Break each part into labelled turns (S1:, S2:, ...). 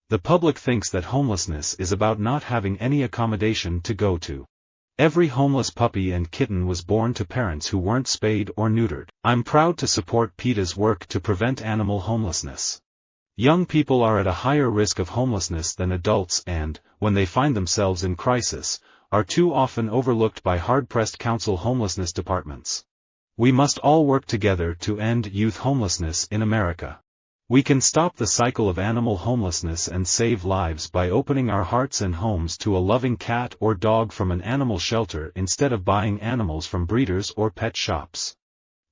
S1: The public thinks that homelessness is about not having any accommodation to go to. Every homeless puppy and kitten was born to parents who weren't spayed or neutered. I'm proud to support PETA's work to prevent animal homelessness. Young people are at a higher risk of homelessness than adults and, when they find themselves in crisis, are too often overlooked by hard-pressed council homelessness departments. We must all work together to end youth homelessness in America. We can stop the cycle of animal homelessness and save lives by opening our hearts and homes to a loving cat or dog from an animal shelter instead of buying animals from breeders or pet shops.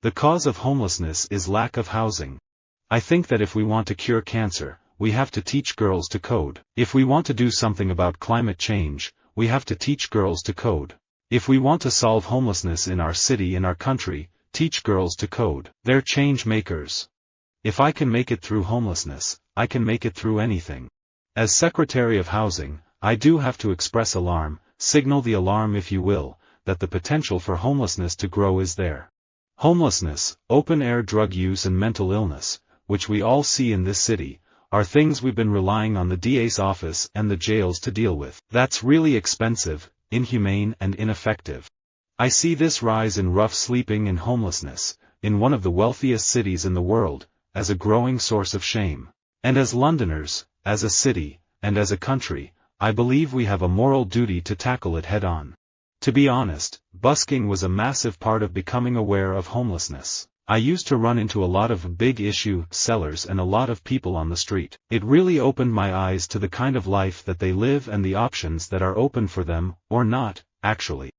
S1: The cause of homelessness is lack of housing. I think that if we want to cure cancer, we have to teach girls to code. If we want to do something about climate change, we have to teach girls to code. If we want to solve homelessness in our city and our country, teach girls to code. They're change makers. If I can make it through homelessness, I can make it through anything. As Secretary of Housing, I do have to express alarm, signal the alarm if you will, that the potential for homelessness to grow is there. Homelessness, open-air drug use and mental illness, which we all see in this city, are things we've been relying on the DA's office and the jails to deal with. That's really expensive, inhumane and ineffective. I see this rise in rough sleeping and homelessness, in one of the wealthiest cities in the world, as a growing source of shame. And as Londoners, as a city, and as a country, I believe we have a moral duty to tackle it head-on. To be honest, busking was a massive part of becoming aware of homelessness. I used to run into a lot of big-issue sellers and a lot of people on the street. It really opened my eyes to the kind of life that they live and the options that are open for them, or not, actually.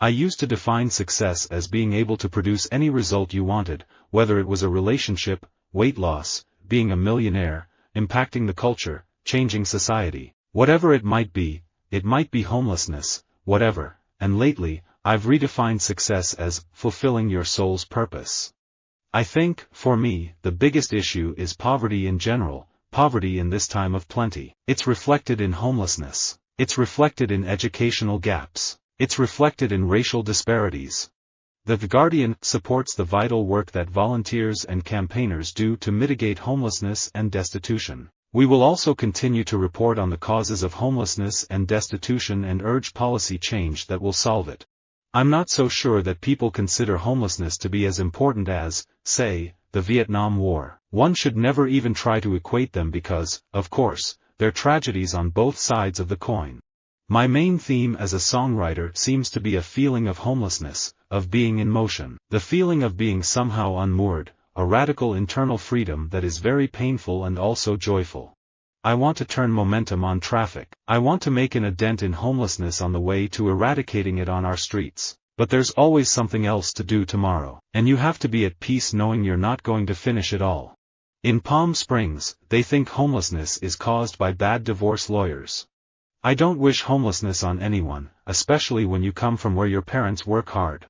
S1: I used to define success as being able to produce any result you wanted, whether it was a relationship, weight loss, being a millionaire, impacting the culture, changing society. Whatever it might be homelessness, whatever, and lately, I've redefined success as fulfilling your soul's purpose. I think, for me, the biggest issue is poverty in general, poverty in this time of plenty. It's reflected in homelessness. It's reflected in educational gaps. It's reflected in racial disparities. The Guardian supports the vital work that volunteers and campaigners do to mitigate homelessness and destitution. We will also continue to report on the causes of homelessness and destitution and urge policy change that will solve it. I'm not so sure that people consider homelessness to be as important as, say, the Vietnam War. One should never even try to equate them because, of course, they're tragedies on both sides of the coin. My main theme as a songwriter seems to be a feeling of homelessness, of being in motion, the feeling of being somehow unmoored, a radical internal freedom that is very painful and also joyful. I want to turn momentum on traffic. I want to make a dent in homelessness on the way to eradicating it on our streets. But there's always something else to do tomorrow, and you have to be at peace knowing you're not going to finish it all. In Palm Springs, they think homelessness is caused by bad divorce lawyers. I don't wish homelessness on anyone, especially when you come from where your parents work hard.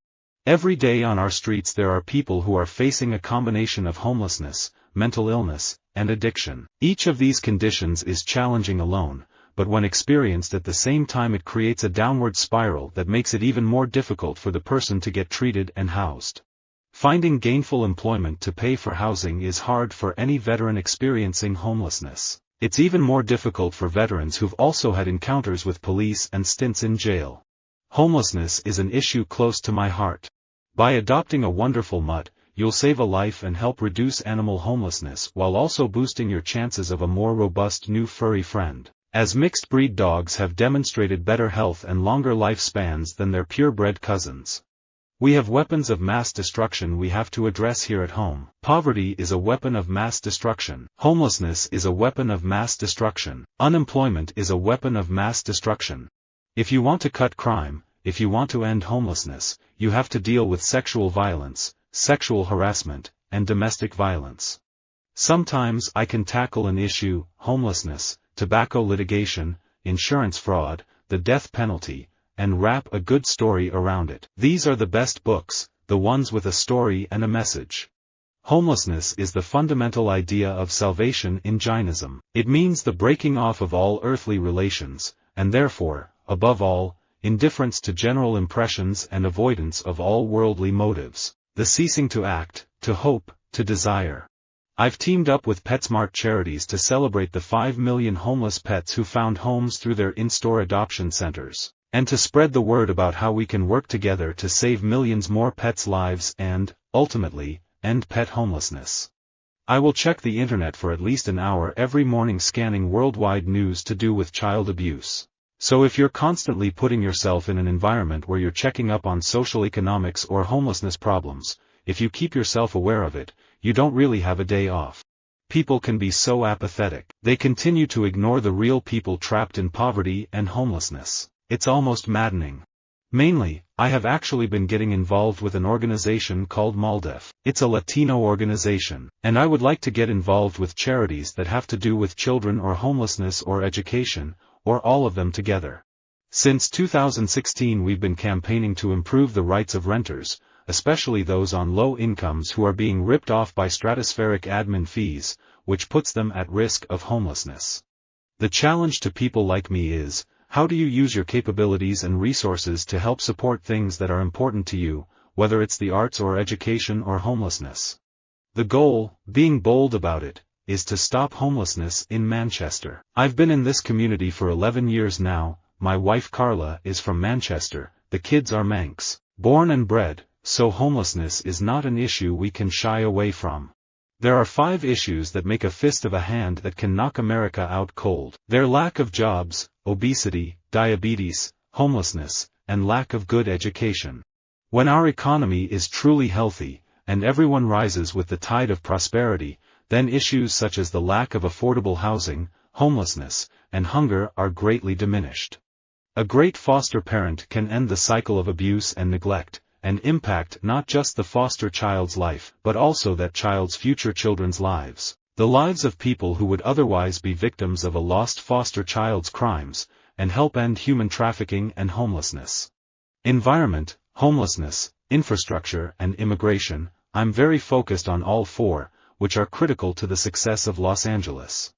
S1: Every day on our streets there are people who are facing a combination of homelessness, mental illness, and addiction. Each of these conditions is challenging alone, but when experienced at the same time it creates a downward spiral that makes it even more difficult for the person to get treated and housed. Finding gainful employment to pay for housing is hard for any veteran experiencing homelessness. It's even more difficult for veterans who've also had encounters with police and stints in jail. Homelessness is an issue close to my heart. By adopting a wonderful mutt, you'll save a life and help reduce animal homelessness while also boosting your chances of a more robust new furry friend, as mixed-breed dogs have demonstrated better health and longer lifespans than their purebred cousins. We have weapons of mass destruction we have to address here at home. Poverty is a weapon of mass destruction. Homelessness is a weapon of mass destruction. Unemployment is a weapon of mass destruction. If you want to cut crime, if you want to end homelessness, you have to deal with sexual violence, sexual harassment, and domestic violence. Sometimes I can tackle an issue, homelessness, tobacco litigation, insurance fraud, the death penalty, and wrap a good story around it. These are the best books, the ones with a story and a message. Homelessness is the fundamental idea of salvation in Jainism. It means the breaking off of all earthly relations, and therefore, above all, indifference to general impressions and avoidance of all worldly motives, the ceasing to act, to hope, to desire. I've teamed up with PetSmart charities to celebrate the 5 million homeless pets who found homes through their in-store adoption centers, and to spread the word about how we can work together to save millions more pets' lives and, ultimately, end pet homelessness. I will check the internet for at least an hour every morning scanning worldwide news to do with child abuse. So if you're constantly putting yourself in an environment where you're checking up on social economics or homelessness problems, if you keep yourself aware of it, you don't really have a day off. People can be so apathetic. They continue to ignore the real people trapped in poverty and homelessness. It's almost maddening. Mainly, I have actually been getting involved with an organization called MALDEF. It's a Latino organization, and I would like to get involved with charities that have to do with children or homelessness or education, or all of them together. Since 2016 we've been campaigning to improve the rights of renters, especially those on low incomes who are being ripped off by stratospheric admin fees, which puts them at risk of homelessness. The challenge to people like me is, how do you use your capabilities and resources to help support things that are important to you, whether it's the arts or education or homelessness? The goal, being bold about it, is to stop homelessness in Manchester. I've been in this community for 11 years now. My wife Carla is from Manchester, the kids are Manx, born and bred, so homelessness is not an issue we can shy away from. There are 5 issues that make a fist of a hand that can knock America out cold. Their lack of jobs, obesity, diabetes, homelessness, and lack of good education. When our economy is truly healthy, and everyone rises with the tide of prosperity, then issues such as the lack of affordable housing, homelessness, and hunger are greatly diminished. A great foster parent can end the cycle of abuse and neglect, and impact not just the foster child's life but also that child's future children's lives, the lives of people who would otherwise be victims of a lost foster child's crimes, and help end human trafficking and homelessness. Environment, homelessness, infrastructure and immigration. I'm very focused on all 4, which are critical to the success of Los Angeles.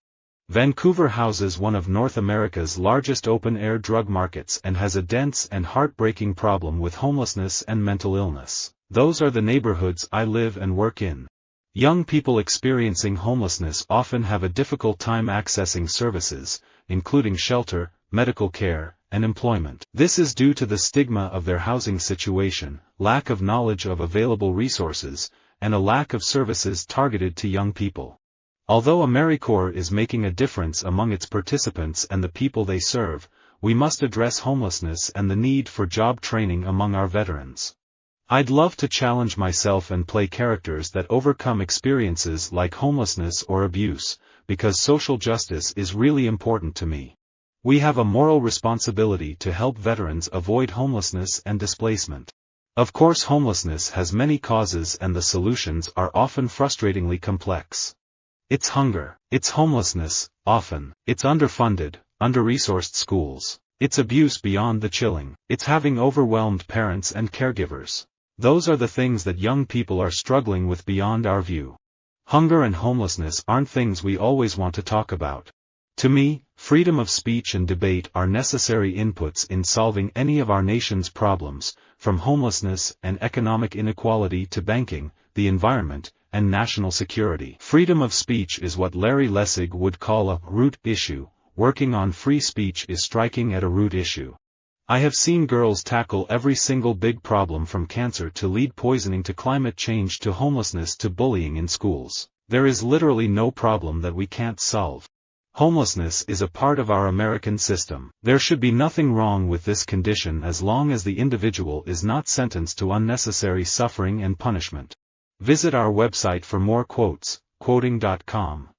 S1: Vancouver houses one of North America's largest open-air drug markets and has a dense and heartbreaking problem with homelessness and mental illness. Those are the neighborhoods I live and work in. Young people experiencing homelessness often have a difficult time accessing services, including shelter, medical care, and employment. This is due to the stigma of their housing situation, lack of knowledge of available resources, and a lack of services targeted to young people. Although AmeriCorps is making a difference among its participants and the people they serve, we must address homelessness and the need for job training among our veterans. I'd love to challenge myself and play characters that overcome experiences like homelessness or abuse, because social justice is really important to me. We have a moral responsibility to help veterans avoid homelessness and displacement. Of course, homelessness has many causes and the solutions are often frustratingly complex. It's hunger, it's homelessness, often, it's underfunded, under-resourced schools, it's abuse beyond the chilling, it's having overwhelmed parents and caregivers. Those are the things that young people are struggling with beyond our view. Hunger and homelessness aren't things we always want to talk about. To me, freedom of speech and debate are necessary inputs in solving any of our nation's problems, from homelessness and economic inequality to banking, the environment, and national security. Freedom of speech is what Larry Lessig would call a root issue. Working on free speech is striking at a root issue. I have seen girls tackle every single big problem from cancer to lead poisoning to climate change to homelessness to bullying in schools. There is literally no problem that we can't solve. Homelessness is a part of our American system. There should be nothing wrong with this condition as long as the individual is not sentenced to unnecessary suffering and punishment. Visit our website for more quotes, quoting.com.